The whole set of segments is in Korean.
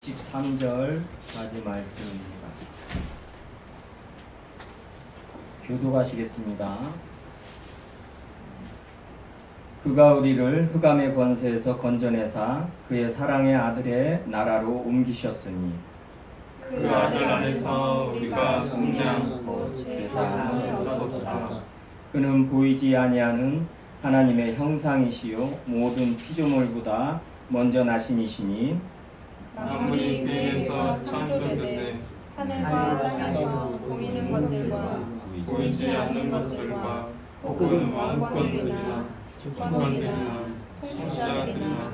13절까지 말씀입니다. 교독하시겠습니다. 그가 우리를 흑암의 권세에서 건져내사 그의 사랑의 아들의 나라로 옮기셨으니 그 아들 안에서 우리가 속량 곧 죄사함을 얻었다. 그는 보이지 아니하는 하나님의 형상이시요 모든 피조물보다 먼저 나신 이시니 만물이 그에게서 창조되되 하늘과 땅에서 보이는 것들과 보이지 않는 것들과 혹은 왕권들이나 주권들이나 통치자들이나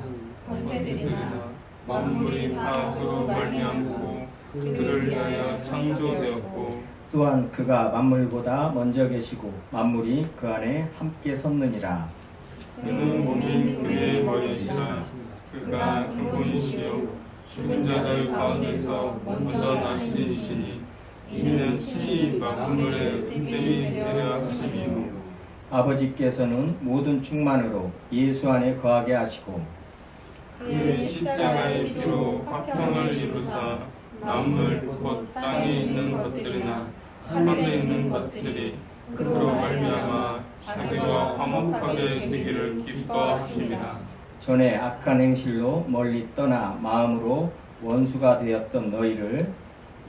권세들이나 만물이 다 그로 말미암고 그를 위하여 창조되었고 또한 그가 만물보다 먼저 계시고 만물이 그 안에 함께 섰느니라. 그는 몸이 그의 머리이시라. 그가 근본이시요 죽은 자들 가운데서 먼저 나신 이시니 이는 친히 만물의 흠됨이 되려 하심이요 아버지께서는 모든 충만으로 예수 안에 거하게 하시고 그의 십자가의 피로 화평을 이루사 만물 곧 땅에 있는 것들이나 하늘에 있는 것들이 그로 말미암아 자기와 화목하게 되기를 기뻐하십니다. 전에 악한 행실로 멀리 떠나 마음으로 원수가 되었던 너희를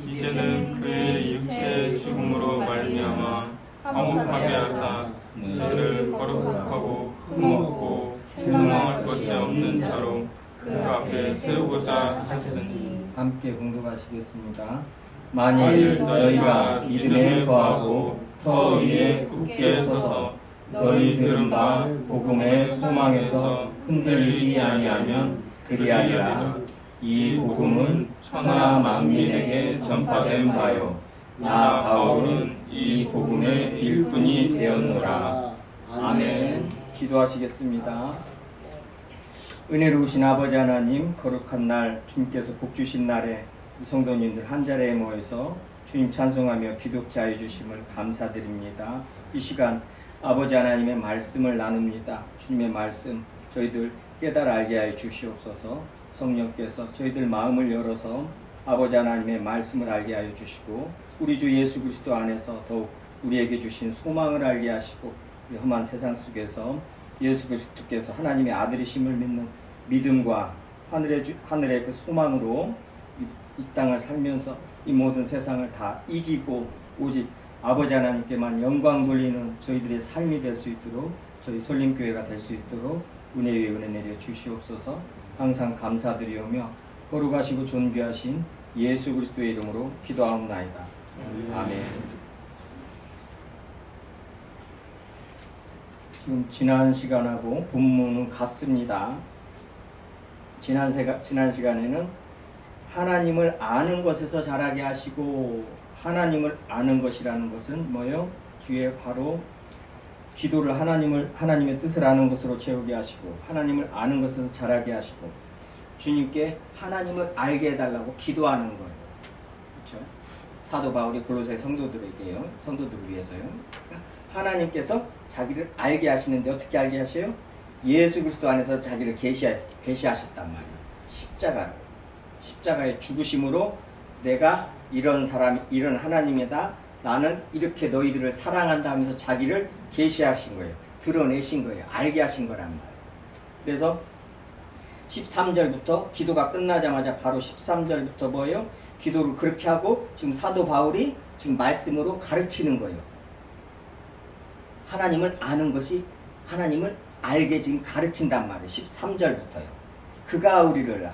이제는 그의 육체의 죽음으로 말미암아 화목하게 하사 너희를 거룩하고 흠없고 책망할 것이 없는 자로 그 앞에 세우고자 하셨으니 함께 공독하시겠습니다. 만일 너희가 믿음에 거하고 터 위에 굳게 서서 너희 들은 바 복음의 소망에서 흔들리지 아니하면 그리하리라. 이 복음은 천하 만민에게 전파된 바요 나 바울은 이 복음의 일꾼이 되었노라. 아멘. 기도하시겠습니다. 은혜로우신 아버지 하나님, 거룩한 날 주님께서 복 주신 날에 성도님들 한 자리에 모여서 주님 찬송하며 기도케 하여 주심을 감사드립니다. 이 시간 아버지 하나님의 말씀을 나눕니다. 주님의 말씀 저희들 깨달아 알게 하여 주시옵소서. 성령께서 저희들 마음을 열어서 아버지 하나님의 말씀을 알게 하여 주시고 우리 주 예수 그리스도 안에서 더욱 우리에게 주신 소망을 알게 하시고 이 험한 세상 속에서 예수 그리스도께서 하나님의 아들이심을 믿는 믿음과 하늘의 그 소망으로 이 땅을 살면서 이 모든 세상을 다 이기고 오직 아버지 하나님께만 영광 돌리는 저희들의 삶이 될 수 있도록 저희 설림교회가 될 수 있도록 은혜 위에 은혜 내려 주시옵소서. 항상 감사드리오며 거룩하시고 존귀하신 예수 그리스도의 이름으로 기도하옵나이다. 아멘. 지금 지난 시간하고 본문은 같습니다. 지난 시간에는 하나님을 아는 것에서 자라게 하시고 하나님을 아는 것이라는 것은 뭐요? 뒤에 바로 기도를 하나님의 뜻을 아는 것으로 채우게 하시고 하나님을 아는 것에서 자라게 하시고 주님께 하나님을 알게 해달라고 기도하는 거예요. 그렇죠? 사도 바울이 골로새 성도들에게요. 성도들을 위해서요. 하나님께서 자기를 알게 하시는데 어떻게 알게 하셔요? 예수 그리스도 안에서 자기를 계시하셨단 말이에요. 십자가의 죽으심으로 내가 이런 사람, 이런 하나님이다. 나는 이렇게 너희들을 사랑한다 하면서 자기를 계시하신 거예요. 드러내신 거예요. 알게 하신 거란 말이에요. 그래서 13절부터 기도가 끝나자마자 바로 13절부터 뭐예요? 기도를 그렇게 하고 지금 사도 바울이 지금 말씀으로 가르치는 거예요. 하나님을 아는 것이 하나님을 알게 지금 가르친단 말이에요. 13절부터요.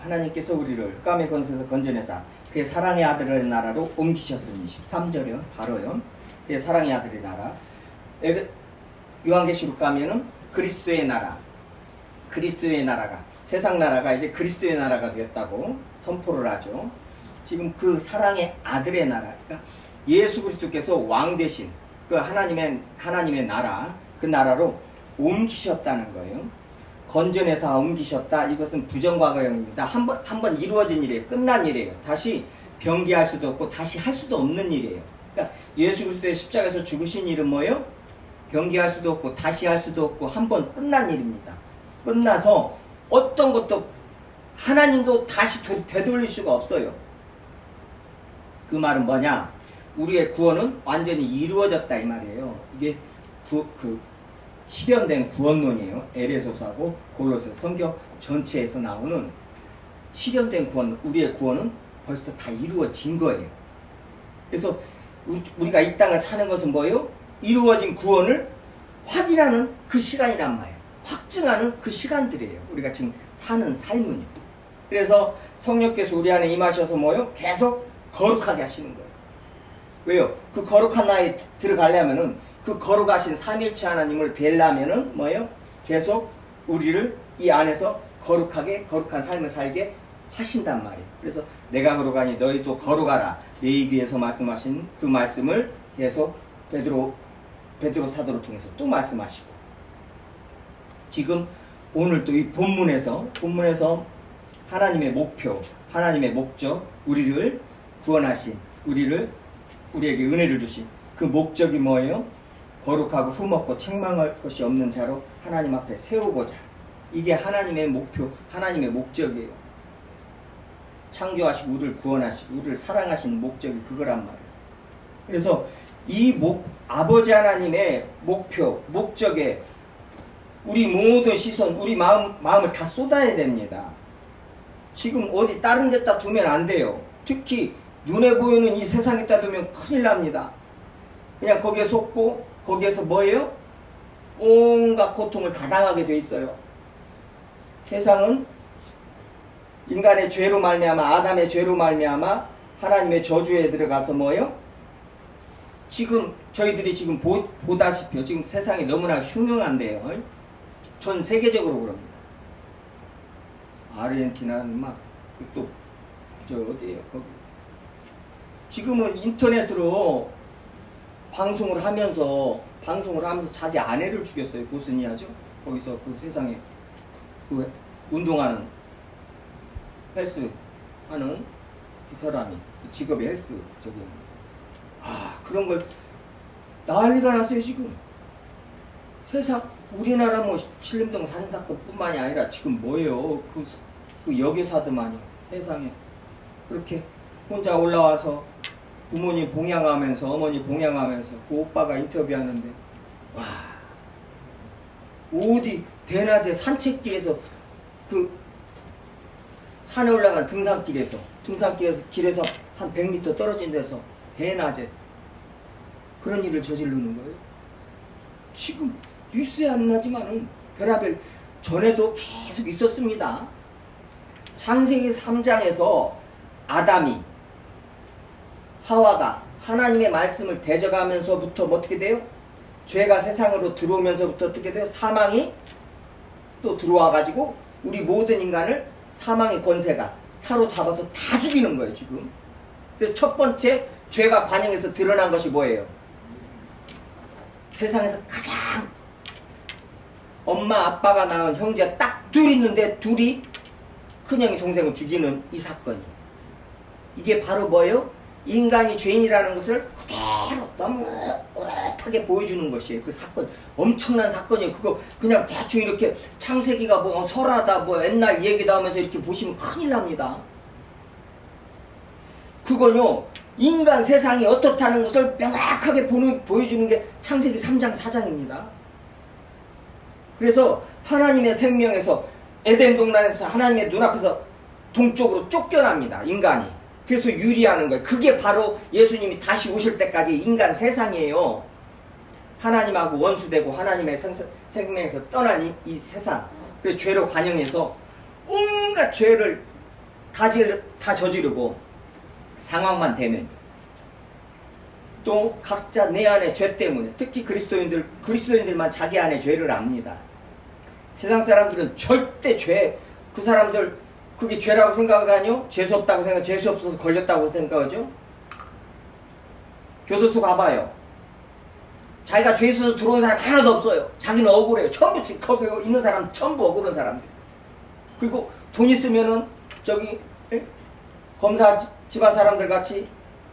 하나님께서 우리를 흑암의 권세에서 건져내사 그의 사랑의 아들의 나라로 옮기셨으니 13절이요. 바로요. 그의 사랑의 아들의 나라. 요한계시록 가면은 그리스도의 나라가 세상 나라가 이제 그리스도의 나라가 되었다고 선포를 하죠. 지금 그 사랑의 아들의 나라, 그러니까 예수 그리스도께서 왕 대신 그 하나님의 나라, 그 나라로 옮기셨다는 거예요. 건져내서 옮기셨다. 이것은 부정과거형입니다. 한번 이루어진 일이에요. 끝난 일이에요. 다시 변개할 수도 없고 다시 할 수도 없는 일이에요. 그러니까 예수 그리스도의 십자가에서 죽으신 일은 뭐예요? 변개할 수도 없고 다시 할 수도 없고 한번 끝난 일입니다. 끝나서 어떤 것도 하나님도 다시 되돌릴 수가 없어요. 그 말은 뭐냐? 우리의 구원은 완전히 이루어졌다 이 말이에요. 이게 실현된 구원론이에요. 에베소서하고 골로새 성경 전체에서 나오는 실현된 구원, 우리의 구원은 벌써 다 이루어진 거예요. 그래서 우리가 이 땅을 사는 것은 뭐예요? 이루어진 구원을 확인하는 그 시간이란 말이에요. 확증하는 그 시간들이에요. 우리가 지금 사는 삶은요. 그래서 성령께서 우리 안에 임하셔서 뭐예요? 계속 거룩하게 하시는 거예요. 왜요? 그 거룩한 나라에 들어가려면은 그 거룩하신 삼일체 하나님을 뵈려면은 뭐예요? 계속 우리를 이 안에서 거룩한 삶을 살게 하신단 말이에요. 그래서 내가 거룩하니 너희도 거룩하라. 내 귀에서 말씀하신 그 말씀을 계속 베드로 사도를 통해서 또 말씀하시고, 지금 오늘 또 이 본문에서 하나님의 목표, 하나님의 목적, 우리를 구원하신, 우리에게 은혜를 주신 그 목적이 뭐예요? 거룩하고 흠없고 책망할 것이 없는 자로 하나님 앞에 세우고자. 이게 하나님의 목표, 하나님의 목적이에요. 창조하시고 우리를 구원하시고 우리를 사랑하시는 목적이 그거란 말이에요. 그래서 이 아버지 하나님의 목표, 목적에 우리 모든 시선, 우리 마음을 다 쏟아야 됩니다. 지금 어디 다른 데다 두면 안 돼요. 특히 눈에 보이는 이 세상에다 두면 큰일 납니다. 그냥 거기에 속고 거기에서 뭐예요? 온갖 고통을 다 당하게 돼 있어요. 세상은 인간의 죄로 말미암아, 아담의 죄로 말미암아 하나님의 저주에 들어가서 뭐예요? 지금 저희들이 지금 보다시피 지금 세상이 너무나 흉흉한데요. 전 세계적으로 그럽니다. 아르헨티나는 막 또 저 어디에요? 거기 지금은 인터넷으로 방송을 하면서 자기 아내를 죽였어요. 보스니아죠? 거기서 그 세상에 그 운동하는 헬스 하는 그 사람이 직업이 헬스 저기 그런 걸 난리가 났어요. 지금 세상 우리나라 뭐 신림동 살인사건뿐만이 아니라 지금 뭐예요? 그 여교사들만이 세상에 그렇게 혼자 올라와서 부모님 봉양하면서 어머니 봉양하면서 그 오빠가 인터뷰하는데 와 어디 대낮에 산책길에서 그 산에 올라간 등산길에서 한 100m 떨어진 데서 대낮에 그런 일을 저지르는 거예요. 지금 뉴스에 안 나지만은 별하별 전에도 계속 있었습니다. 창세기 3장에서 아담이 하와가 하나님의 말씀을 대적하면서부터 어떻게 돼요? 죄가 세상으로 들어오면서부터 어떻게 돼요? 사망이 또 들어와가지고 우리 모든 인간을 사망의 권세가 사로잡아서 다 죽이는 거예요. 지금. 그래서 첫 번째 죄가 관영에서 드러난 것이 뭐예요? 세상에서 가장 엄마 아빠가 낳은 형제가 딱 둘 있는데 둘이 큰형이 동생을 죽이는 이 사건이, 이게 바로 뭐예요? 인간이 죄인이라는 것을 그대로 너무 오랫하게 보여주는 것이에요. 그 사건 엄청난 사건이에요. 그거 그냥 대충 이렇게 창세기가 뭐 설하다 뭐 옛날 얘기다 하면서 이렇게 보시면 큰일 납니다. 그건요 인간 세상이 어떻다는 것을 명확하게 보여주는 게 창세기 3장 4장입니다. 그래서 하나님의 생명에서 에덴 동산에서 하나님의 눈앞에서 동쪽으로 쫓겨납니다. 인간이. 그래서 유리하는 거예요. 그게 바로 예수님이 다시 오실 때까지 인간 세상이에요. 하나님하고 원수되고 하나님의 생명에서 떠난 이 세상. 그래서 죄로 관영해서 온갖 죄를 다 저지르고 상황만 되면 또 각자 내 안의 죄 때문에, 특히 그리스도인들만 자기 안의 죄를 압니다. 세상 사람들은 절대 그 사람들 그게 죄라고 생각하니요? 재수 없다고 생각, 재수 없어서 걸렸다고 생각하죠? 교도소 가봐요. 자기가 죄 있어서 들어온 사람 하나도 없어요. 자기는 억울해요. 전부 거기 있는 사람 전부 억울한 사람들. 그리고 돈 있으면은 검사 집안 사람들 같이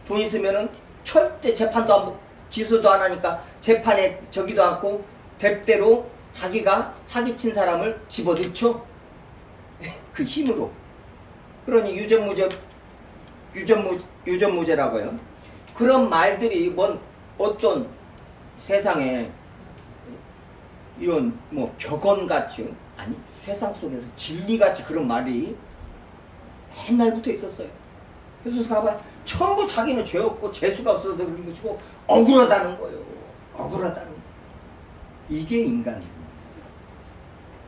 돈 있으면은 절대 재판도 안 보고 기소도 안 하니까 재판에 저기도 않고 대대로 자기가 사기친 사람을 집어넣죠. 그 힘으로. 그러니 유전무죄라고요. 그런 말들이 어떤 세상에 이런 격언같이, 아니 세상 속에서 진리같이 그런 말이 옛날부터 있었어요. 그래서 가봐 전부 자기는 죄 없고 재수가 없어서 그런 것이고 억울하다는 거예요. 억울하다는 거. 이게 인간입니다.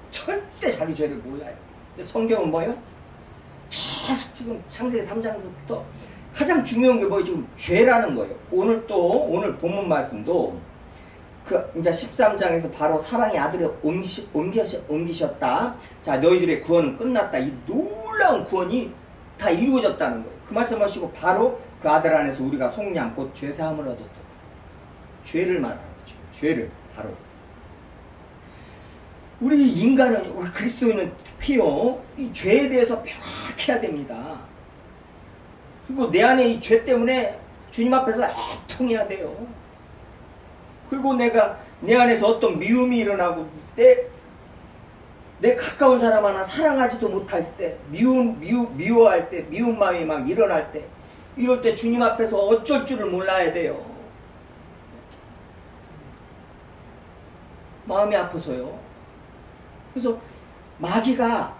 절대 자기 죄를 몰라요. 근데 성경은 뭐예요? 계속 지금 창세기 3장부터 가장 중요한 게 뭐예요? 지금 죄라는 거예요. 오늘 본문 말씀도 이제 13장에서 바로 사랑의 아들을 옮기셨다. 자, 너희들의 구원은 끝났다. 이 놀라운 구원이 다 이루어졌다는 거예요. 그 말씀하시고 바로 그 아들 안에서 우리가 속량 곧 죄사함을 얻었다. 죄를 말하는 거죠. 죄를 바로. 우리 인간은, 우리 그리스도인은 특히요, 이 죄에 대해서 명확해야 됩니다. 그리고 내 안에 이 죄 때문에 주님 앞에서 애통해야 돼요. 그리고 내가 내 안에서 어떤 미움이 일어나고 내 가까운 사람 하나 사랑하지도 못할 때, 미워할 때, 미운 마음이 막 일어날 때, 이럴 때 주님 앞에서 어쩔 줄을 몰라야 돼요. 마음이 아파서요. 그래서 마귀가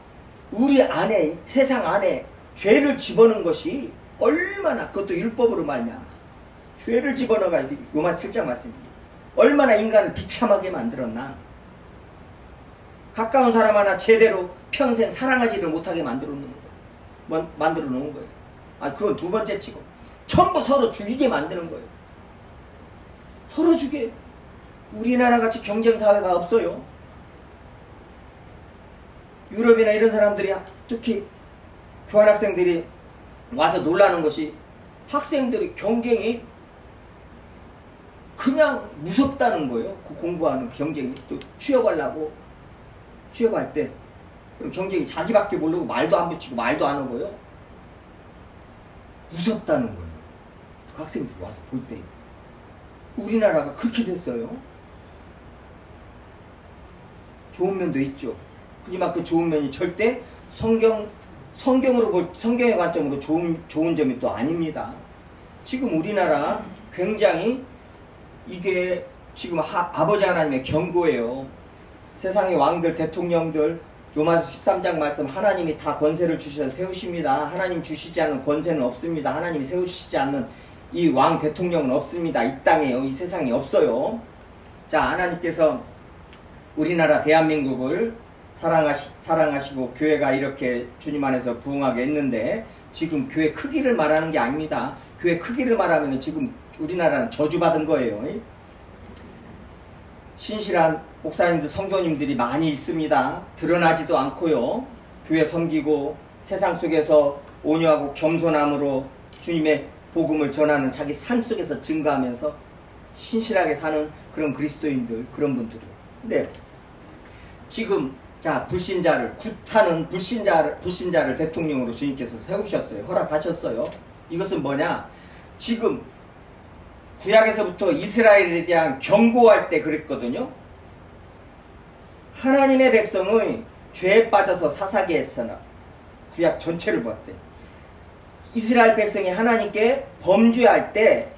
우리 안에, 세상 안에 죄를 집어넣은 것이 얼마나, 그것도 율법으로 말미암아 죄를 집어넣어가 요마스 7장 말씀입니다. 얼마나 인간을 비참하게 만들었나. 가까운 사람 하나 제대로 평생 사랑하지를 못하게 만들어 놓은 거예요. 그건 두 번째 치고 전부 서로 죽이게 만드는 거예요. 서로 죽여요. 우리나라 같이 경쟁 사회가 없어요. 유럽이나 이런 사람들이, 특히 교환학생들이 와서 놀라는 것이 학생들이 경쟁이 그냥 무섭다는 거예요. 그 공부하는 경쟁이. 또 취업할 때 그럼 경쟁이 자기밖에 모르고 말도 안 붙이고 말도 안 하고요. 무섭다는 거예요. 그 학생들이 와서 볼 때. 우리나라가 그렇게 됐어요. 좋은 면도 있죠. 하지만 그 좋은 면이 절대 성경의 관점으로 좋은 점이 또 아닙니다. 지금 우리나라 굉장히 이게 지금 아버지 하나님의 경고예요. 세상의 왕들, 대통령들, 로마서 13장 말씀, 하나님이 다 권세를 주셔서 세우십니다. 하나님 주시지 않는 권세는 없습니다. 하나님이 세우시지 않는 이 왕 대통령은 없습니다. 이 땅에요. 이 세상에 없어요. 자, 하나님께서 우리나라 대한민국을 사랑하시고 교회가 이렇게 주님 안에서 부흥하게 했는데, 지금 교회 크기를 말하는 게 아닙니다. 교회 크기를 말하면 지금 우리나라는 저주받은 거예요. 신실한 목사님들, 성도님들이 많이 있습니다. 드러나지도 않고요. 교회 섬기고 세상 속에서 온유하고 겸손함으로 주님의 복음을 전하는 자기 삶 속에서 증거하면서 신실하게 사는 그런 그리스도인들, 그런 분들. 근데 지금 불신자를, 굿하는 불신자를 대통령으로 주님께서 세우셨어요. 허락하셨어요. 이것은 뭐냐? 지금 구약에서부터 이스라엘에 대한 경고할 때 그랬거든요. 하나님의 백성의 죄에 빠져서 사사게 했으나, 구약 전체를 봤대. 이스라엘 백성이 하나님께 범죄할 때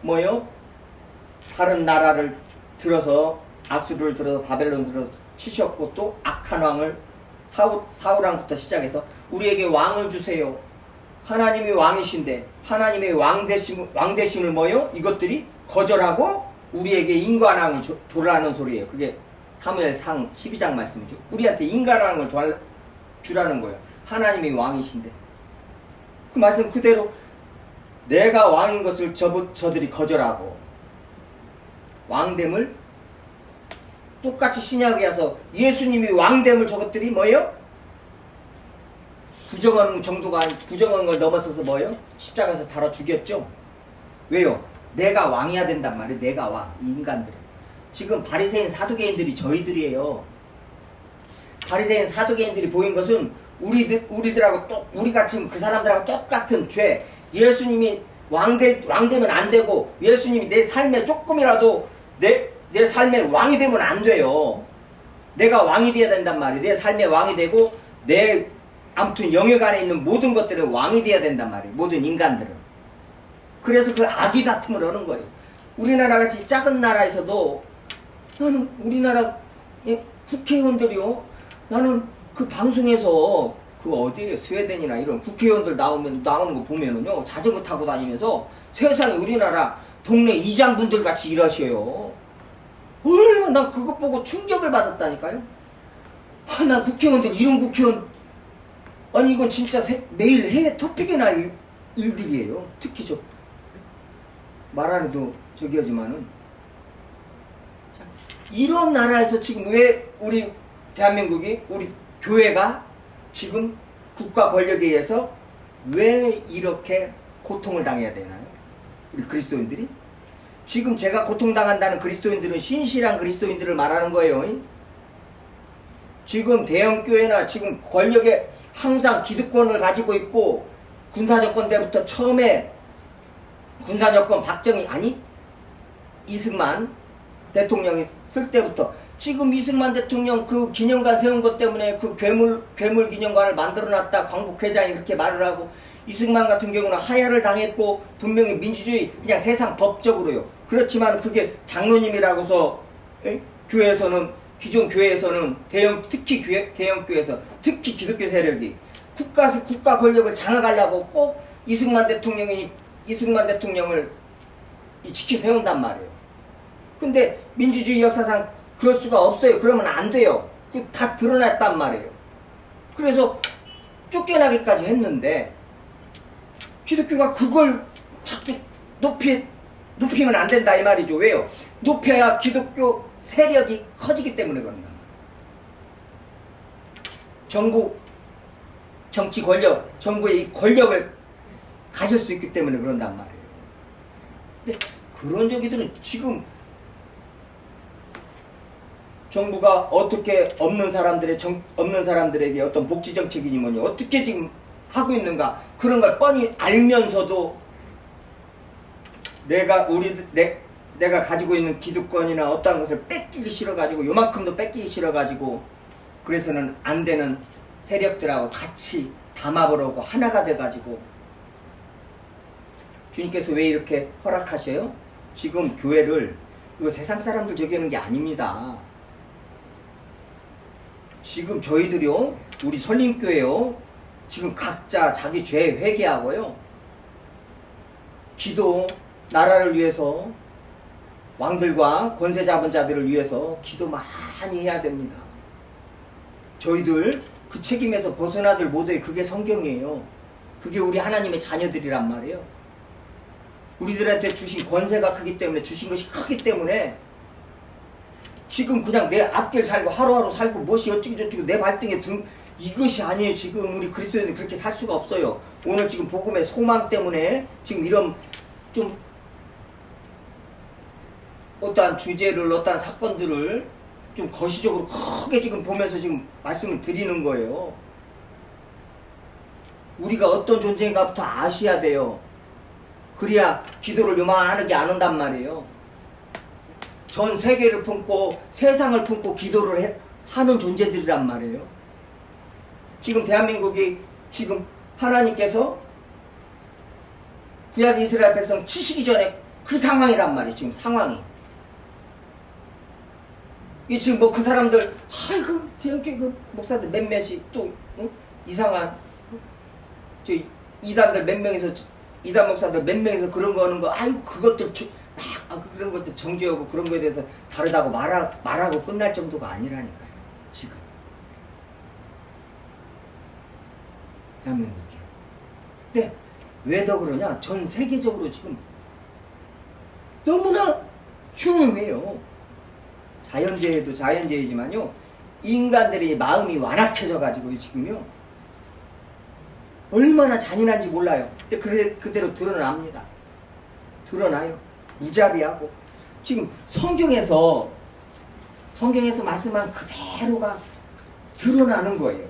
다른 나라를 들어서, 아수르를 들어서, 바벨론을 들어서 치셨고, 또 악한 왕을 사울 왕부터 시작해서 우리에게 왕을 주세요. 하나님이 왕이신데 하나님의 왕대심을 이것들이 거절하고 우리에게 인간왕을 도라는 소리예요. 그게 사무엘상 12장 말씀이죠. 우리한테 인간왕을 주라는 거예요. 하나님이 왕이신데. 그 말씀 그대로 내가 왕인 것을 저들이 거절하고 왕됨을 똑같이 신약에 와서 예수님이 왕됨을 저것들이 부정하는 정도가 부정하는 걸 넘어서서 십자가에서 달아 죽였죠. 왜요? 내가 왕이야 된단 말이에요. 내가 왕. 이 인간들은. 지금 바리새인 사두개인들이 저희들이에요. 바리새인 사두개인들이 보인 것은 우리들하고 우리가 지금 그 사람들하고 똑같은 죄. 예수님이 왕되면 안 되고, 예수님이 내 삶에 조금이라도 내 삶의 왕이 되면 안 돼요. 내가 왕이 되어야 된단 말이에요. 내 삶의 왕이 되고 내 아무튼 영역 안에 있는 모든 것들은 왕이 돼야 된단 말이에요. 모든 인간들은. 그래서 그 악의 다툼을 하는 거예요. 우리나라 같이 작은 나라에서도 나는 우리나라 국회의원들이요. 나는 그 방송에서 그 어디에 스웨덴이나 이런 국회의원들 나오는 거 보면은요. 자전거 타고 다니면서 세상에 우리나라 동네 이장분들 같이 일하셔요. 얼마나 난 그것 보고 충격을 받았다니까요. 아, 난 국회의원들 이런 국회의원 아니 이건 진짜 매일 해외 토픽이 날 일들이에요. 특히 저 말 안 해도 저기 하지만은 자, 이런 나라에서 지금 왜 우리 대한민국이 우리 교회가 지금 국가 권력에 의해서 왜 이렇게 고통을 당해야 되나요? 우리 그리스도인들이 지금 제가 고통당한다는 그리스도인들은 신실한 그리스도인들을 말하는 거예요. 지금 대형교회나 지금 권력에 항상 기득권을 가지고 있고 군사정권 때부터 처음에 군사정권 박정희 아니 이승만 대통령이 쓸 때부터 지금 이승만 대통령 그 기념관 세운 것 때문에 그 괴물 기념관을 만들어놨다 광복회장이 그렇게 말을 하고 이승만 같은 경우는 하야를 당했고 분명히 민주주의 그냥 세상 법적으로요. 그렇지만 그게 장로님이라고서 교회에서는 기존 교회에서는 특히 대형 교회에서 특히 기독교 세력이 국가 권력을 장악하려고 꼭 이승만 대통령을 지켜 세운단 말이에요. 근데 민주주의 역사상 그럴 수가 없어요. 그러면 안 돼요. 그 다 드러났단 말이에요. 그래서 쫓겨나기까지 했는데 기독교가 그걸 자꾸 높이면 안 된다 이 말이죠. 왜요? 높여야 기독교 세력이 커지기 때문에 그런다. 정치 권력, 정부의 이 권력을 가질 수 있기 때문에 그런단 말이에요. 근데 그런 저기들은 지금 정부가 어떻게 없는 사람들에게 어떤 복지 정책이니 뭐니 어떻게 지금 하고 있는가 그런 걸 뻔히 알면서도 내가 가지고 있는 기득권이나 어떠한 것을 뺏기기 싫어가지고 요만큼도 뺏기기 싫어가지고 그래서는 안 되는 세력들하고 같이 담아보려고 하나가 돼가지고 주님께서 왜 이렇게 허락하셔요? 지금 교회를 이거 세상 사람들 저기 하는 게 아닙니다. 지금 저희들이요 우리 설림교회요 지금 각자 자기 죄 회개하고요 기도 나라를 위해서 왕들과 권세 잡은 자들을 위해서 기도 많이 해야 됩니다. 저희들 그 책임에서 벗어나들 못해. 그게 성경이에요. 그게 우리 하나님의 자녀들이란 말이에요. 우리들한테 주신 권세가 크기 때문에 주신 것이 크기 때문에 지금 그냥 내 앞길 살고 하루하루 살고 무엇이 어쩌고저쩌고 내 발등에 등 이것이 아니에요. 지금 우리 그리스도인들 그렇게 살 수가 없어요. 오늘 지금 복음의 소망 때문에 지금 이런 좀 어떠한 주제를 어떠한 사건들을 좀 거시적으로 크게 지금 보면서 지금 말씀을 드리는 거예요. 우리가 어떤 존재인가부터 아셔야 돼요. 그래야 기도를 요만하게 안 한단 말이에요. 전 세계를 품고 세상을 품고 기도를 하는 존재들이란 말이에요. 지금 대한민국이 지금 하나님께서 구약 이스라엘 백성 치시기 전에 그 상황이란 말이에요. 지금 상황이. 이 지금 뭐 그 사람들 아이고 대형교회 그 목사들 몇몇이 또 이상한 저 이단들 몇 명이서 이단 목사들 몇 명이서 그런 거 하는 거 아이고 그것들 막 그런 것들 정죄하고 그런 거에 대해서 다르다고 말하고 끝날 정도가 아니라니까요. 지금 대한민국이요. 근데 왜 더 그러냐? 전 세계적으로 지금 너무나 흉흉해요. 자연재해도 자연재해지만요. 인간들의 마음이 완악해져 가지고 지금요. 얼마나 잔인한지 몰라요. 근데 그대로 드러납니다. 드러나요. 무자비하고. 지금 성경에서 말씀한 그대로가 드러나는 거예요.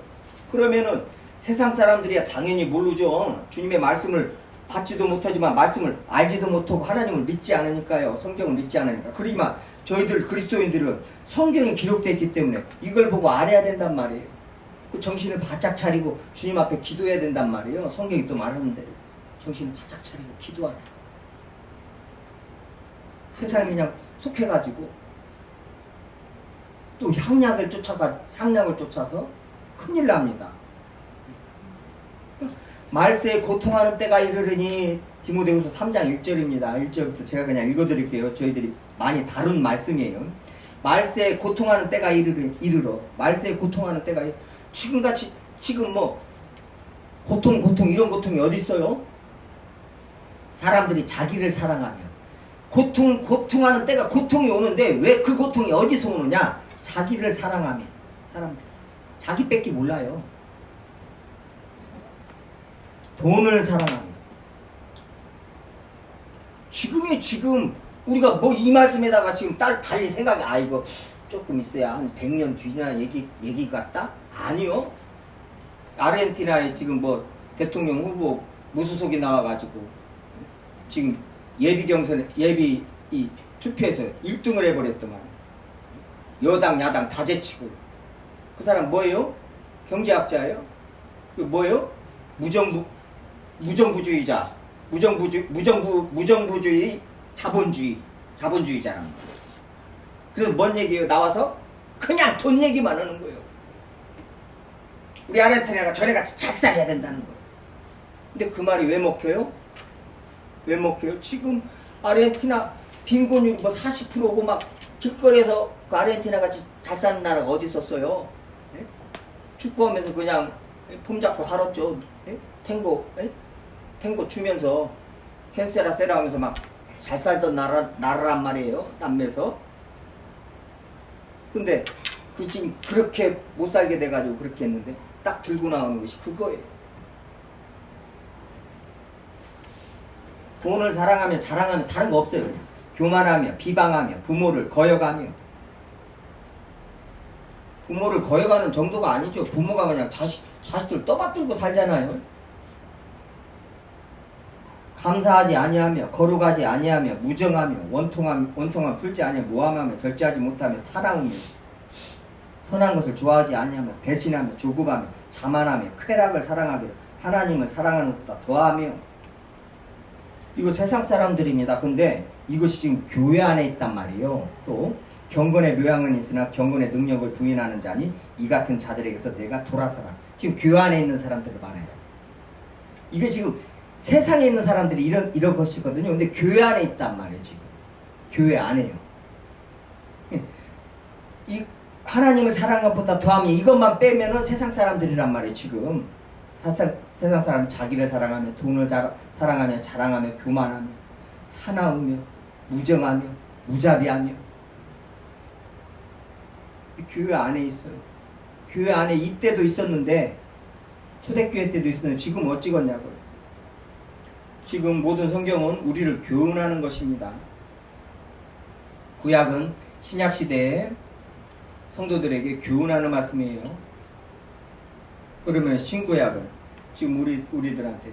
그러면은 세상 사람들이야 당연히 모르죠. 주님의 말씀을 받지도 못하지만 말씀을 알지도 못하고 하나님을 믿지 않으니까요. 성경을 믿지 않으니까. 그러지만 저희들 그리스도인들은 성경에 기록되어 있기 때문에 이걸 보고 알아야 된단 말이에요. 그 정신을 바짝 차리고 주님 앞에 기도해야 된단 말이에요. 성경이 또 말하는데 정신을 바짝 차리고 기도하라. 세상에 그냥 속해가지고 또 향락을 쫓아서 큰일 납니다. 말세에 고통하는 때가 이르르니 디모데후서 3장 1절입니다. 1절부터 제가 그냥 읽어드릴게요. 저희들이 많이 다룬 말씀이에요. 말세에 고통하는 때가 이르러 말세에 고통하는 때가 지금같이 지금 뭐 고통 이런 고통이 어디 있어요? 사람들이 자기를 사랑하며 고통하는 때가 고통이 오는데 왜 그 고통이 어디서 오느냐? 자기를 사랑하며 사람들 자기밖에 몰라요. 돈을 사랑하며 지금 우리가 뭐 이 말씀에다가 지금 달리 생각이 이거 조금 있어야 한 100년 뒤나 얘기 같다? 아니요. 아르헨티나에 지금 뭐 대통령 후보 무소속이 나와가지고 지금 예비 이 투표에서 1등을 해버렸더만. 여당 야당 다 제치고. 그 사람 뭐예요? 경제학자예요? 뭐예요? 무정부주의자. 무정부주의 자본주의자란 말이에요. 그래서 뭔 얘기예요? 나와서 그냥 돈 얘기만 하는 거예요. 우리 아르헨티나가 전에같이 작살해야 된다는 거예요. 근데 그 말이 왜 먹혀요? 왜 먹혀요? 지금 아르헨티나 빈곤율 뭐 40%고 막 길거리에서 그 아르헨티나 같이 잘 사는 나라가 어디 있었어요? 예? 축구하면서 그냥 폼 잡고 살았죠. 예? 탱고 추면서 캔세라 세라 하면서 막 잘 살던 나라란 말이에요. 남미에서. 근데 그 지금 그렇게 못 살게 돼가지고 그렇게 했는데 딱 들고 나오는 것이 그거예요. 돈을 사랑하며 자랑하며 다른 거 없어요. 교만하며 비방하며 부모를 거역하며. 부모를 거역하는 정도가 아니죠. 부모가 그냥 자식들 떠받들고 살잖아요. 감사하지 아니하며 거룩하지 아니하며 무정하며 원통함 풀지 아니하며 모함하며 절제하지 못하며 사랑하며 선한 것을 좋아하지 아니하며 배신하며 조급하며 자만하며 쾌락을 사랑하기를 하나님을 사랑하는 것보다 더하며. 이거 세상 사람들입니다. 근데 이것이 지금 교회 안에 있단 말이에요. 또 경건의 묘양은 있으나 경건의 능력을 부인하는 자니 이 같은 자들에게서 내가 돌아서라. 지금 교회 안에 있는 사람들을 말해요. 이게 지금 세상에 있는 사람들이 이런 것이거든요. 근데 교회 안에 있단 말이에요. 지금 교회 안에요. 이 하나님을 사랑한 것보다 더하면 이것만 빼면은 세상 사람들이란 말이에요. 지금 세상 사람은 자기를 사랑하며 돈을 사랑하며 자랑하며 교만하며 사나우며 무정하며 무자비하며. 교회 안에 있어요. 교회 안에 이때도 있었는데 초대교회 때도 있었는데 지금 어찌 걷냐고요. 지금 모든 성경은 우리를 교훈하는 것입니다. 구약은 신약시대에 성도들에게 교훈하는 말씀이에요. 그러면 신구약은 지금 우리들한테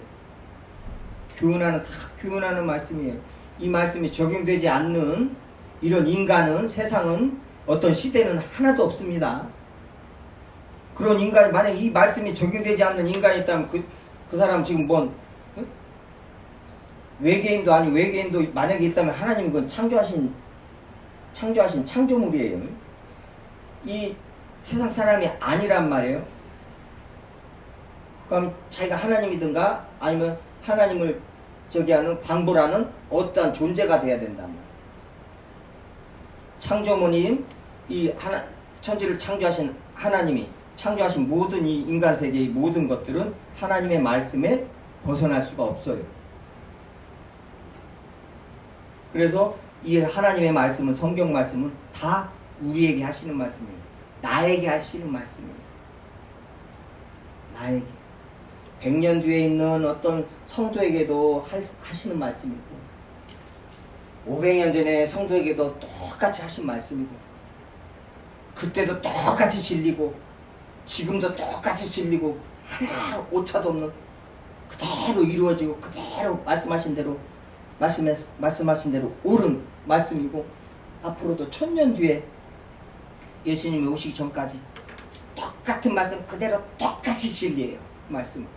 교훈하는 말씀이에요. 이 말씀이 적용되지 않는 이런 인간은, 세상은, 어떤 시대는 하나도 없습니다. 그런 인간이, 만약 이 말씀이 적용되지 않는 인간이 있다면 그 사람 지금 외계인도 아니고 외계인도 만약에 있다면 하나님이 그건 창조하신 창조물이에요. 이 세상 사람이 아니란 말이에요. 그럼 자기가 하나님이든가 아니면 하나님을 하는 방불하는 어떠한 존재가 돼야 된단 말이에요. 창조물인 이 천지를 창조하신 하나님이 창조하신 모든 이 인간 세계의 모든 것들은 하나님의 말씀에 벗어날 수가 없어요. 그래서 이 하나님의 말씀은, 성경 말씀은 다 우리에게 하시는 말씀이에요. 나에게 하시는 말씀이에요. 나에게. 100년 뒤에 있는 어떤 성도에게도 하시는 말씀이고 500년 전에 성도에게도 똑같이 하신 말씀이고 그때도 똑같이 진리고 지금도 똑같이 진리고 하나 오차도 없는 그대로 이루어지고 그대로 말씀하신 대로 옳은 말씀이고 앞으로도 1000년 뒤에 예수님이 오시기 전까지 똑같은 말씀 그대로 똑같이 진리예요. 말씀.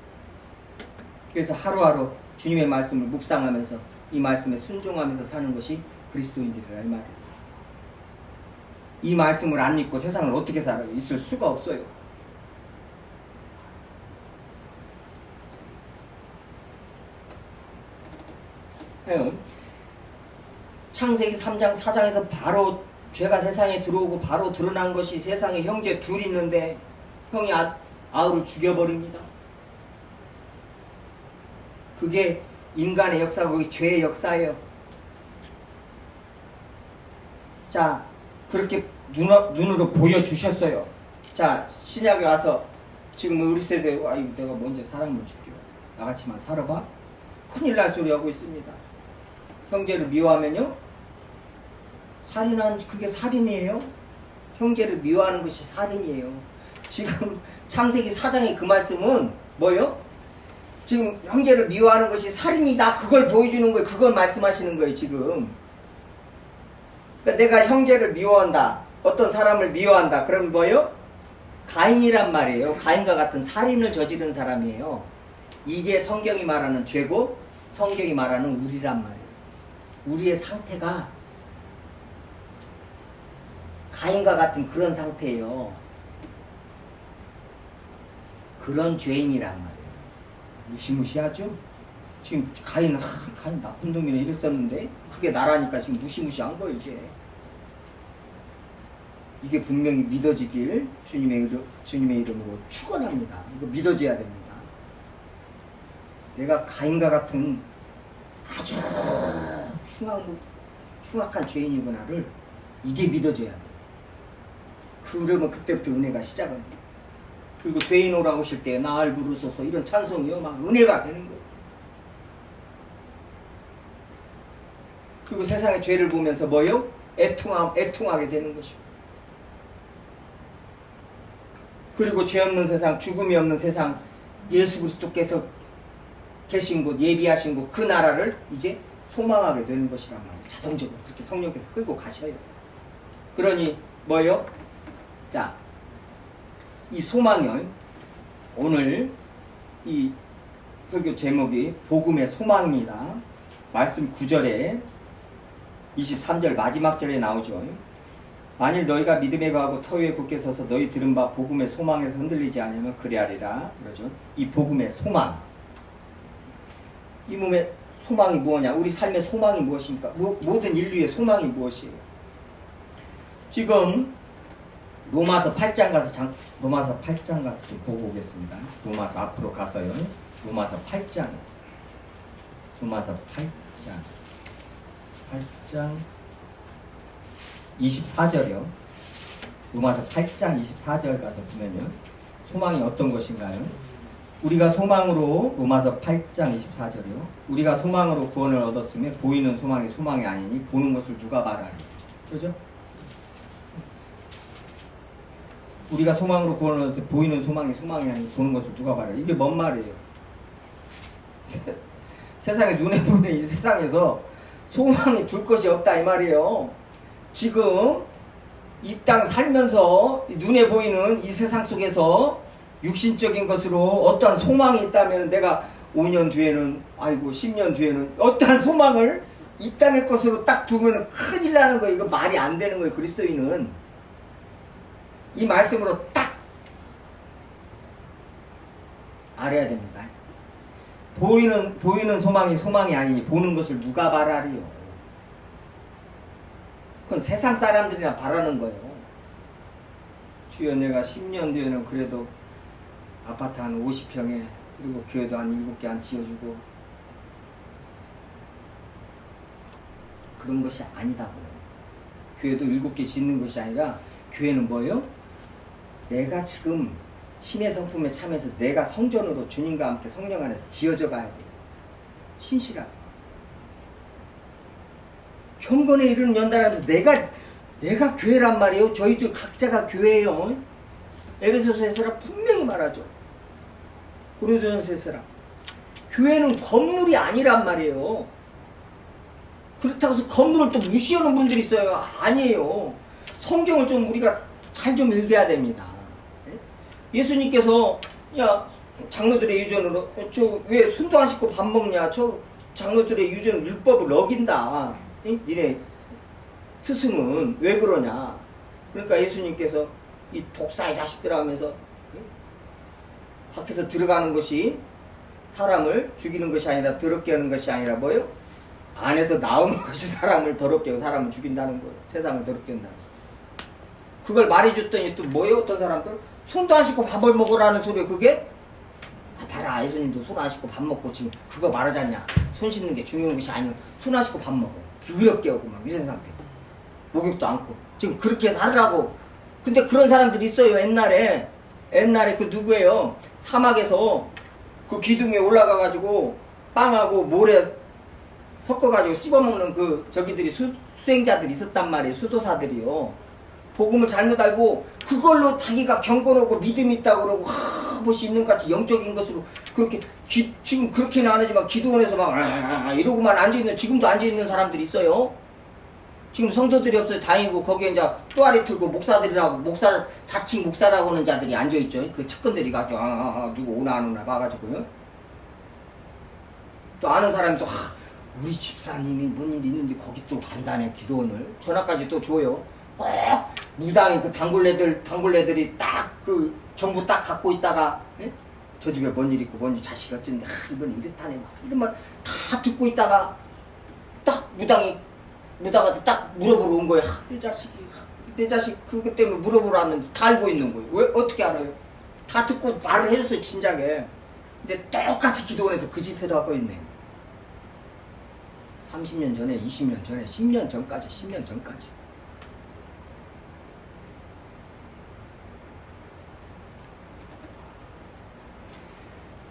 그래서 하루하루 주님의 말씀을 묵상하면서 이 말씀에 순종하면서 사는 것이 그리스도인들이라 이 말이에요. 이 말씀을 안 믿고 세상을 어떻게 살아요? 있을 수가 없어요. 창세기 3장 4장에서 바로 죄가 세상에 들어오고 바로 드러난 것이 세상에 형제 둘 있는데 형이 아우를 죽여버립니다. 그게 인간의 역사고 그게 죄의 역사예요. 자, 그렇게 눈으로 보여주셨어요. 자, 신약에 와서 지금 우리 세대 아유 내가 먼저 사람을 죽여 나같이만 살아봐? 큰일 날 소리 하고 있습니다. 형제를 미워하면요? 살인한 그게 살인이에요? 형제를 미워하는 것이 살인이에요. 지금 창세기 4장의 그 말씀은 뭐예요? 지금 형제를 미워하는 것이 살인이다. 그걸 보여주는 거예요. 그걸 말씀하시는 거예요. 지금. 그러니까 내가 형제를 미워한다. 어떤 사람을 미워한다. 그러면 뭐예요? 가인이란 말이에요. 가인과 같은 살인을 저지른 사람이에요. 이게 성경이 말하는 죄고 성경이 말하는 우리란 말이에요. 우리의 상태가 가인과 같은 그런 상태예요. 그런 죄인이란 말이에요. 무시무시하죠? 지금 가인 나쁜 놈이네 이랬었는데 그게 나라니까 지금 무시무시한 거예요 이제. 이게 분명히 믿어지길 주님의 이름으로 축원합니다. 이거 믿어져야 됩니다. 내가 가인과 같은 아주 흉악한 죄인이구나를 이게 믿어져야 돼요. 그러면 그때부터 은혜가 시작합니다. 그리고 죄인 오라 오실 때 날 부르소서 이런 찬송이요 막 은혜가 되는 거예요. 그리고 세상의 죄를 보면서 뭐요? 애통하게 되는 것이고. 그리고 죄 없는 세상, 죽음이 없는 세상, 예수 그리스도께서 계신 곳, 예비하신 곳, 그 나라를 이제 소망하게 되는 것이란 말이에요. 자동적으로 그렇게 성령께서 끌고 가셔요. 그러니 뭐예요? 자, 이 소망을 오늘 이 설교 제목이 복음의 소망입니다. 말씀 9절에 23절 마지막 절에 나오죠. 만일 너희가 믿음에 거하고 터 위에 굳게 서서 너희 들은 바 복음의 소망에서 흔들리지 않으면 그리하리라. 그러죠. 이 복음의 소망. 이 몸의 소망이 무엇이냐? 우리 삶의 소망이 무엇입니까? 모든 인류의 소망이 무엇이에요? 지금 로마서 8장 가서 좀 보고 오겠습니다. 로마서 앞으로 가서요. 로마서 8장 24절이요. 로마서 8장 24절 가서 보면요. 소망이 어떤 것인가요? 우리가 소망으로 로마서 8장 24절이요. 우리가 소망으로 구원을 얻었으면 보이는 소망이 소망이 아니니 보는 것을 누가 말하리. 그죠? 우리가 소망으로 구원을 얻을 때 보이는 소망이 소망이 아니니 보는 것을 누가 말하리. 이게 뭔 말이에요? 세상에 눈에 보이는 이 세상에서 소망이 둘 것이 없다 이 말이에요. 지금 이 땅 살면서 눈에 보이는 이 세상 속에서 육신적인 것으로 어떠한 소망이 있다면 내가 5년 뒤에는 아이고 10년 뒤에는 어떠한 소망을 이 땅의 것으로 딱 두면 큰일 나는 거예요. 이거 말이 안 되는 거예요. 그리스도인은 이 말씀으로 딱 알아야 됩니다. 보이는 소망이 소망이 아니니 보는 것을 누가 바라리요? 그건 세상 사람들이나 바라는 거예요. 주여 내가 10년 뒤에는 그래도 아파트 한 50평에 그리고 교회도 한 7개 안 지어주고 그런 것이 아니다고요. 교회도 7개 짓는 것이 아니라 교회는 뭐예요? 내가 지금 신의 성품에 참여해서 내가 성전으로 주님과 함께 성령 안에서 지어져 가야 돼요. 신실하게. 경건에 이르는 연단하면서 내가 교회란 말이에요. 저희들 각자가 교회예요. 에베소서에서라 분명히 말하죠. 고린도전서에서라. 교회는 건물이 아니란 말이에요. 그렇다고 해서 건물을 또 무시하는 분들이 있어요. 아니에요. 성경을 좀 우리가 잘 좀 읽어야 됩니다. 예수님께서 야 장로들의 유전으로 저 왜 손도 안 씻고 밥 먹냐? 저 장로들의 유전 율법을 어긴다. 니네 스승은 왜 그러냐? 그러니까 예수님께서 이 독사의 자식들아 하면서 밖에서 들어가는 것이 사람을 죽이는 것이 아니라 더럽게 하는 것이 아니라 뭐예요? 안에서 나오는 것이 사람을 더럽게 하고 사람을 죽인다는 거예요. 세상을 더럽게 한다는 거예요. 그걸 말해줬더니 또 뭐예요? 어떤 사람들? 손도 안 씻고 밥을 먹으라는 소리예요. 그게? 아, 봐라. 예수님도 손 안 씻고 밥 먹고 지금 그거 말하지 않냐? 손 씻는 게 중요한 것이 아니고 손 안 씻고 밥 먹어. 더럽게 하고 막 위생상태. 목욕도 않고. 지금 그렇게 살라고. 근데 그런 사람들이 있어요. 옛날에 그 누구예요? 사막에서 그 기둥에 올라가가지고 빵하고 모래 섞어가지고 씹어먹는 그 저기들이 수행자들이 있었단 말이에요. 수도사들이요. 복음을 잘못 알고 그걸로 자기가 경건하고 믿음이 있다고 그러고 무엇이 있는 것 같이 영적인 것으로 그렇게 지금 그렇게는 안 하지만 기도원에서 막 이러고만 앉아있는 지금도 앉아있는 사람들이 있어요. 지금 성도들이 없어요. 다행이고 거기에 이제 또아리 틀고 목사들이라고 목사 자칭 목사라고 하는 자들이 앉아있죠. 그 측근들이 가지고 누구 오나 안 오나 봐가지고요. 또 아는 사람이 또 우리 집사님이 뭔 일이 있는데 거기 또 간다네 기도원을 전화까지 또 줘요. 꼭 무당이 그 단골네들이 딱 그 정보 딱 갖고 있다가 저 집에 뭔 일 있고 뭔 일 자식 어쩐데 이번에 이렇다네 막 이러면 다 듣고 있다가 딱 무당한테 딱 물어보러 온 거예요. 내 자식 그것 때문에 물어보러 왔는데 다 알고 있는 거예요. 왜 어떻게 알아요? 다 듣고 말을 해줬어요 진작에. 근데 똑같이 기도원에서 그 짓을 하고 있네요. 30년 전에 20년 전에 10년 전까지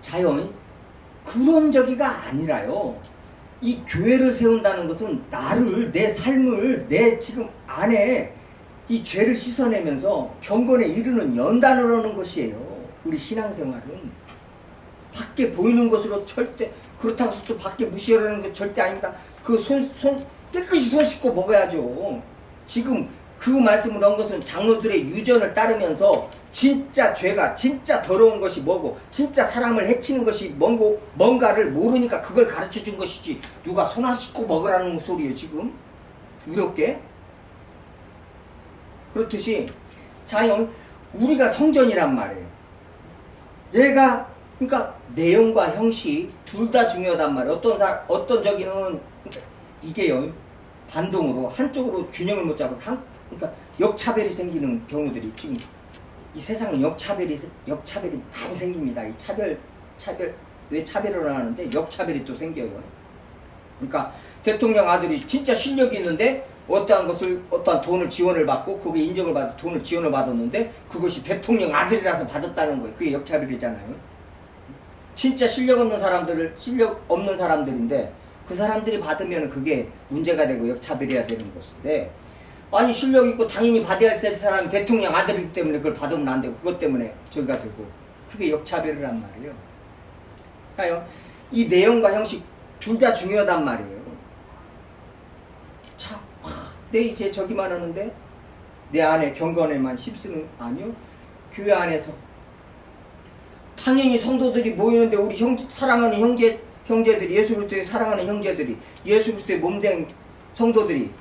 자요. 그런 저기가 아니라요. 이 교회를 세운다는 것은 나를 내 삶을 내 지금 안에 이 죄를 씻어내면서 경건에 이르는 연단을 하는 것이에요. 우리 신앙생활은 밖에 보이는 것으로 절대 그렇다고 해서 또 밖에 무시하려는 게 절대 아닙니다. 그 깨끗이 손 씻고 먹어야죠. 지금 그 말씀을 한 것은 장로들의 유전을 따르면서 진짜 죄가 진짜 더러운 것이 뭐고 진짜 사람을 해치는 것이 뭔가를 모르니까 그걸 가르쳐 준 것이지 누가 손 안 씻고 먹으라는 소리예요 지금. 더럽게. 그렇듯이 자연 우리가 성전이란 말이에요. 그러니까 내용과 형식 둘 다 중요하단 말이에요. 어떤 저기는 이게요 반동으로 한쪽으로 균형을 못 잡아서 그러니까 역차별이 생기는 경우들이 지금 이 세상은 역차별이 많이 생깁니다. 이 차별 왜 차별을 하는데 역차별이 또 생겨요. 그러니까 대통령 아들이 진짜 실력이 있는데 어떠한 돈을 지원을 받고 그게 인정을 받아서 돈을 지원을 받았는데 그것이 대통령 아들이라서 받았다는 거예요. 그게 역차별이잖아요. 진짜 실력 없는 사람들인데 그 사람들이 받으면 그게 문제가 되고 역차별이어야 되는 것인데 아니 실력 있고 당연히 받아야 할 사람이 대통령 아들이기 때문에 그걸 받으면 안 되고 그것 때문에 저기가 되고 그게 역차별이란 말이에요. 그러니까 이 내용과 형식 둘 다 중요하단 말이에요. 자, 내 이제 저기만 하는데 내 안에 경건에만 휩쓰는 아니요. 교회 안에서 당연히 성도들이 모이는데 우리 사랑하는 형제들이 예수 그리스도의 사랑하는 형제들이 예수 그리스도의 몸된 성도들이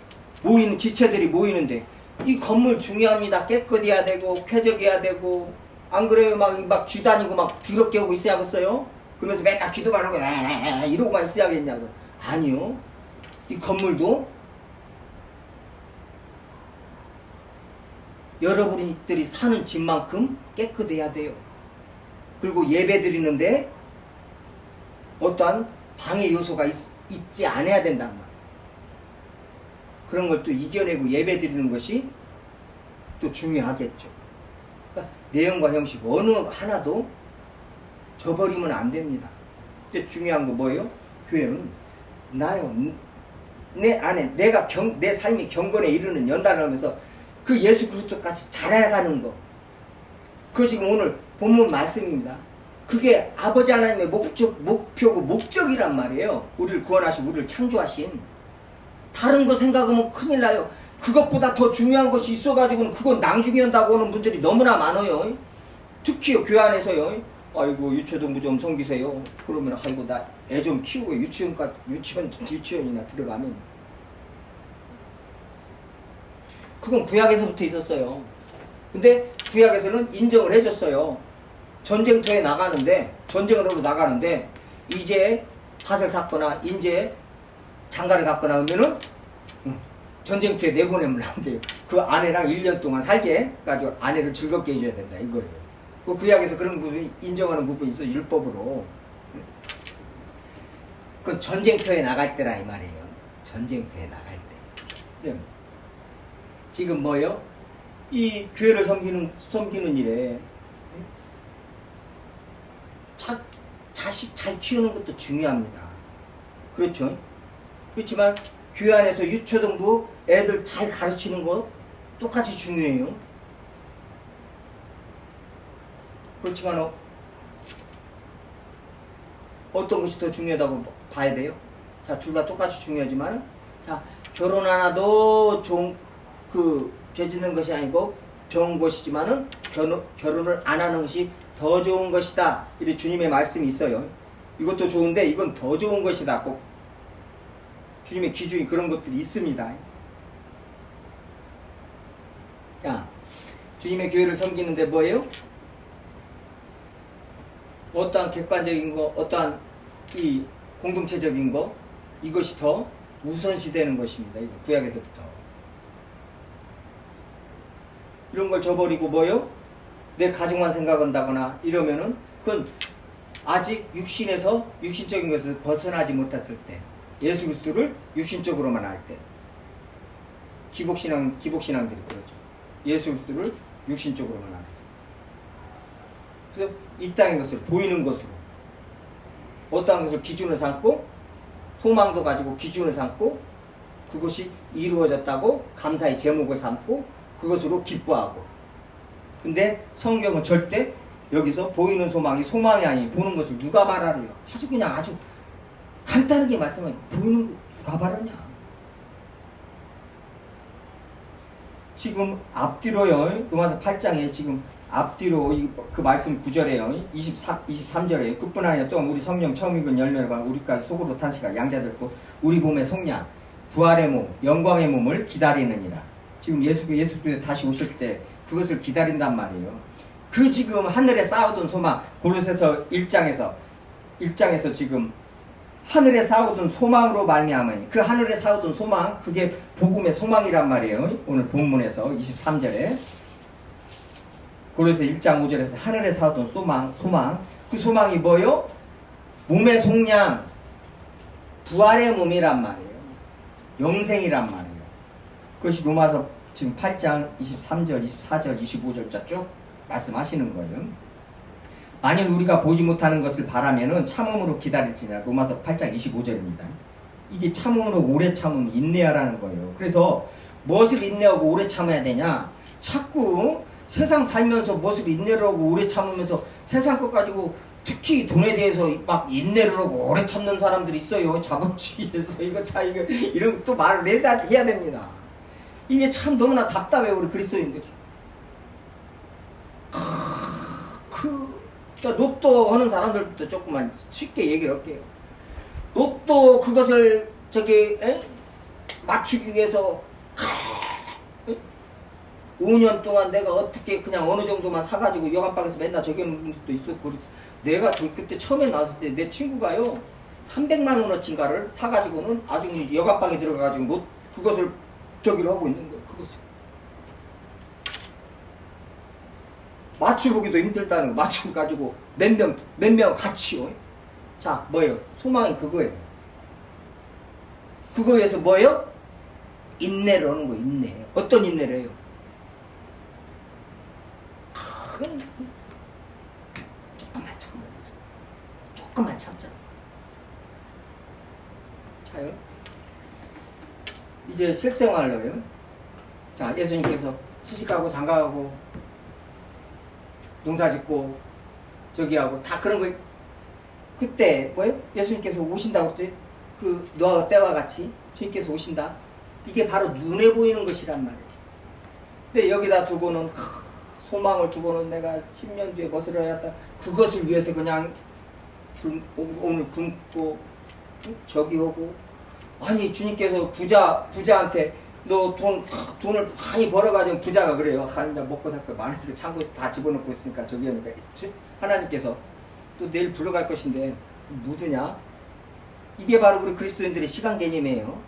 모이는 지체들이 모이는데 이 건물 중요합니다. 깨끗해야 되고 쾌적해야 되고 안 그래요? 막 쥐다니고 막 더럽게 하고 있어야겠어요? 그러면서 맨날 기도만 하고 이러고만 있어야겠냐고. 아니요. 이 건물도 여러분들이 사는 집만큼 깨끗해야 돼요. 그리고 예배 드리는데 어떠한 방해 요소가 있지 않아야 된단 말이에요. 그런 걸 또 이겨내고 예배 드리는 것이 또 중요하겠죠. 그러니까 내용과 형식 어느 하나도 저버리면 안 됩니다. 근데 중요한 거 뭐예요? 교회는 나요. 내 안에 내 삶이 경건에 이르는 연단을 하면서 그 예수 그리스도까지 자라가는 거. 그거 지금 오늘 본문 말씀입니다. 그게 아버지 하나님의 목표고 목적이란 말이에요. 우리를 구원하시고 우리를 창조하신. 다른 거 생각하면 큰일 나요. 그것보다 더 중요한 것이 있어가지고는 그건 낭중히 한다고 하는 분들이 너무나 많아요. 특히 교회 안에서요. 아이고 유초등부 좀 섬기세요. 그러면 아이고 나 애 좀 키우고 유치원이나 들어가면 그건 구약에서부터 있었어요. 근데 구약에서는 인정을 해줬어요. 전쟁터에 나가는데 전쟁을 하러 나가는데 이제 밭을 샀거나 이제 장가를 갔거나 하면은 전쟁터에 내보내면 안 돼요. 그 아내랑 1년 동안 살게 해가지고 아내를 즐겁게 해줘야 된다 이거예요. 그 구약에서 그런 부분이 인정하는 부분이 있어 율법으로. 그건 전쟁터에 나갈 때라 이 말이에요. 전쟁터에 나갈 때. 네. 지금 뭐요? 이 교회를 섬기는 일에 자식 잘 키우는 것도 중요합니다. 그렇죠? 그렇지만 교회 안에서 유초등부 애들 잘 가르치는 거 똑같이 중요해요. 그렇지만 어떤 것이 더 중요하다고 봐야 돼요? 자, 둘 다 똑같이 중요하지만 자, 결혼 하나도 좋은 죄 짓는 것이 아니고 좋은 것이지만은 결혼을 안 하는 것이 더 좋은 것이다. 이렇게 주님의 말씀이 있어요. 이것도 좋은데 이건 더 좋은 것이다. 꼭 주님의 기준이 그런 것들이 있습니다. 자, 주님의 교회를 섬기는데 뭐예요? 어떠한 객관적인 거, 어떠한 이 공동체적인 거, 이것이 더 우선시되는 것입니다. 이거 구약에서부터. 이런 걸 저버리고 뭐요? 내 가족만 생각한다거나 이러면은 그건 아직 육신적인 것을 벗어나지 못했을 때, 예수 그리스도를 육신적으로만 할 때, 기복신앙들이 그러죠. 예수 그리스도를 육신적으로만 안 해서. 그래서 이 땅의 것을 보이는 것으로 어떠한 것을 기준을 삼고 소망도 가지고 기준을 삼고 그것이 이루어졌다고 감사의 제목을 삼고 그것으로 기뻐하고. 근데 성경은 절대 여기서 보이는 소망이 아니 보는 것을 누가 말하래요? 아주 그냥 아주 간단하게 말씀하면 보이는 거 누가 말하냐? 지금 앞뒤로요. 로마서 8장에 지금 앞뒤로 그 말씀 9절에요. 23절에요. 그뿐 아니라 또한 우리 성령 처음 익은 열매를 봐 우리까지 속으로 탄식하 양자들고 우리 몸의 속량 부활의 몸 영광의 몸을 기다리느니라. 지금 예수께서 다시 오실 때 그것을 기다린단 말이에요. 그 지금 하늘에 쌓아둔 소망 골로새서 1장에서 지금 하늘에 쌓아둔 소망으로 말미암으니 그 하늘에 쌓아둔 소망 그게 복음의 소망이란 말이에요. 오늘 본문에서 23절에 골로새 1장 5절에서 하늘에 쌓아둔 소망 그 소망이 뭐요? 몸의 속량 부활의 몸이란 말이에요. 영생이란 말이에요. 그것이 로마서 지금 8장 23절 24절 25절자 쭉 말씀하시는 거예요. 만일 우리가 보지 못하는 것을 바라면은 참음으로 기다릴지냐. 로마서 8장 25절입니다. 이게 참음으로 오래 참으면 인내하라는 거예요. 그래서 무엇을 인내하고 오래 참아야 되냐? 자꾸 세상 살면서 무엇을 인내를 하고 오래 참으면서 세상 것 가지고 특히 돈에 대해서 막 인내를 하고 오래 참는 사람들이 있어요. 자본주의에서 이런 거 또 말을 해야 됩니다. 이게 참 너무나 답답해요. 우리 그리스도인들이. 로또 하는 사람들부터 조금만 쉽게 얘기를 할게요. 로또 그것을 맞추기 위해서 5년 동안 내가 어떻게 그냥 어느 정도만 사가지고 여관방에서 맨날 저기 하는 분들도 있었고. 내가 그때 처음에 나왔을 때 내 친구가요 300만 원어치인가를 사가지고는 아주 여관방에 들어가가지고 그것을 저기를 하고 있는 거예요. 그것을 맞춰보기도 힘들다는 거. 맞춰가지고 몇 명 같이요. 자, 뭐예요? 소망이 그거예요. 그거 위해서 뭐예요? 인내를 하는 거예요. 인내. 어떤 인내를 해요? 조금만 참자. 자요. 이제 실생활로요. 자, 예수님께서 시집가고 장가가고 농사짓고 저기하고 다 그런 거 그때 뭐예요? 예수님께서 오신다고 그랬지? 그 노아의 때와 같이 주님께서 오신다. 이게 바로 눈에 보이는 것이란 말이에요. 근데 여기다 두고는 소망을 두고는 내가 10년 뒤에 무엇을 해야 한다. 그것을 위해서 그냥 오늘 굶고 저기 오고. 아니 주님께서 부자한테 너 돈을 많이 벌어가지고 부자가 그래요. 이제 먹고 살 거 많은데 창고 다 집어넣고 있으니까 저기 하니까 하나님께서 또 내일 불러갈 것인데 묻으냐? 이게 바로 우리 그리스도인들의 시간 개념이에요.